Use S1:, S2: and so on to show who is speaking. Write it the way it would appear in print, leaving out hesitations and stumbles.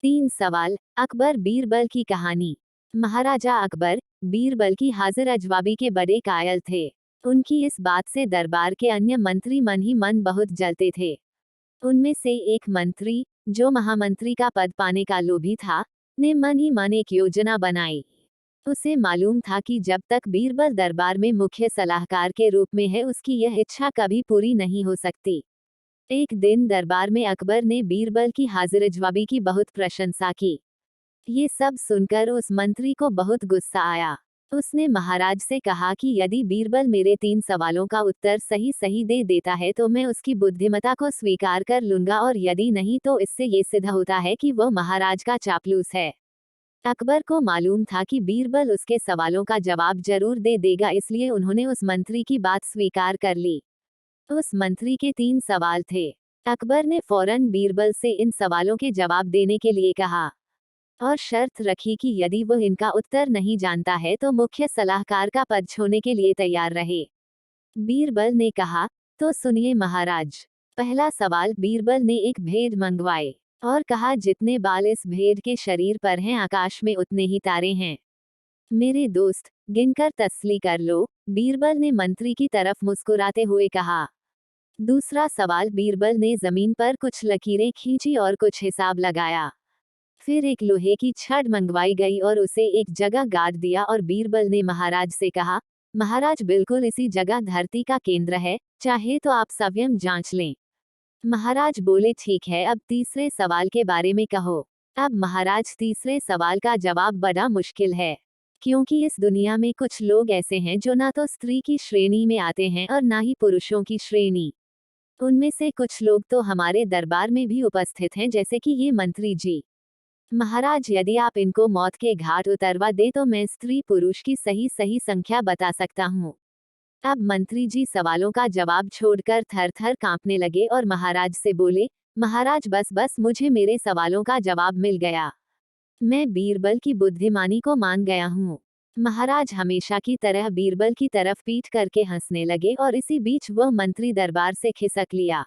S1: तीन सवाल। अकबर बीरबल की कहानी। महाराजा अकबर बीरबल की हाजिर अजवाबी के बड़े कायल थे। उनकी इस बात से दरबार के अन्य मंत्री मन ही मन बहुत जलते थे। उनमें से एक मंत्री, जो महामंत्री का पद पाने का लोभी था, ने मन ही मन एक योजना बनाई। उसे मालूम था कि जब तक बीरबल दरबार में मुख्य सलाहकार के रूप में है, उसकी यह इच्छा कभी पूरी नहीं हो सकती। एक दिन दरबार में अकबर ने बीरबल की हाजिरजवाबी की बहुत प्रशंसा की। ये सब सुनकर उस मंत्री को बहुत गुस्सा आया। उसने महाराज से कहा कि यदि बीरबल मेरे 3 सवालों का उत्तर सही सही दे देता है तो मैं उसकी बुद्धिमत्ता को स्वीकार कर लूंगा, और यदि नहीं तो इससे ये सिद्ध होता है कि वह महाराज का चापलूस है। अकबर को मालूम था कि बीरबल उसके सवालों का जवाब जरूर दे देगा, इसलिए उन्होंने उस मंत्री की बात स्वीकार कर ली। उस मंत्री के 3 सवाल थे। अकबर ने फौरन बीरबल से इन सवालों के जवाब देने के लिए कहा, और शर्त रखी कि यदि वह इनका उत्तर नहीं जानता है तो मुख्य सलाहकार का पद छोड़ने के लिए तैयार रहे। बीरबल ने कहा, तो सुनिए महाराज। पहला सवाल। बीरबल ने एक भेद मंगवाए और कहा, जितने बाल इस भेद के शरीर पर हैं, आकाश में उतने ही तारे हैं। मेरे दोस्त, गिनकर तसल्ली कर लो। बीरबल ने मंत्री की तरफ मुस्कुराते हुए कहा। दूसरा सवाल। बीरबल ने जमीन पर कुछ लकीरें खींची और कुछ हिसाब लगाया। फिर एक लोहे की छड़ मंगवाई गई और उसे एक जगह गाड़ दिया, और बीरबल ने महाराज से कहा, महाराज, बिल्कुल इसी जगह धरती का केंद्र है, चाहे तो आप स्वयं जांच लें। महाराज बोले, ठीक है, अब तीसरे सवाल के बारे में कहो। अब महाराज, तीसरे सवाल का जवाब बड़ा मुश्किल है, क्योंकि इस दुनिया में कुछ लोग ऐसे हैं जो ना तो स्त्री की श्रेणी में आते हैं और ना ही पुरुषों की श्रेणी। उनमें से कुछ लोग तो हमारे दरबार में भी उपस्थित हैं, जैसे कि ये मंत्री जी। महाराज, यदि आप इनको मौत के घाट उतरवा दे तो मैं स्त्री पुरुष की सही सही संख्या बता सकता हूँ। अब मंत्री जी सवालों का जवाब छोड़कर थर थर कांपने लगे और महाराज से बोले, महाराज, बस बस, मुझे मेरे सवालों का जवाब मिल गया। मैं बीरबल की बुद्धिमानी को मान गया हूँ। महाराज हमेशा की तरह बीरबल की तरफ पीठ करके हंसने लगे, और इसी बीच वह मंत्री दरबार से खिसक लिया।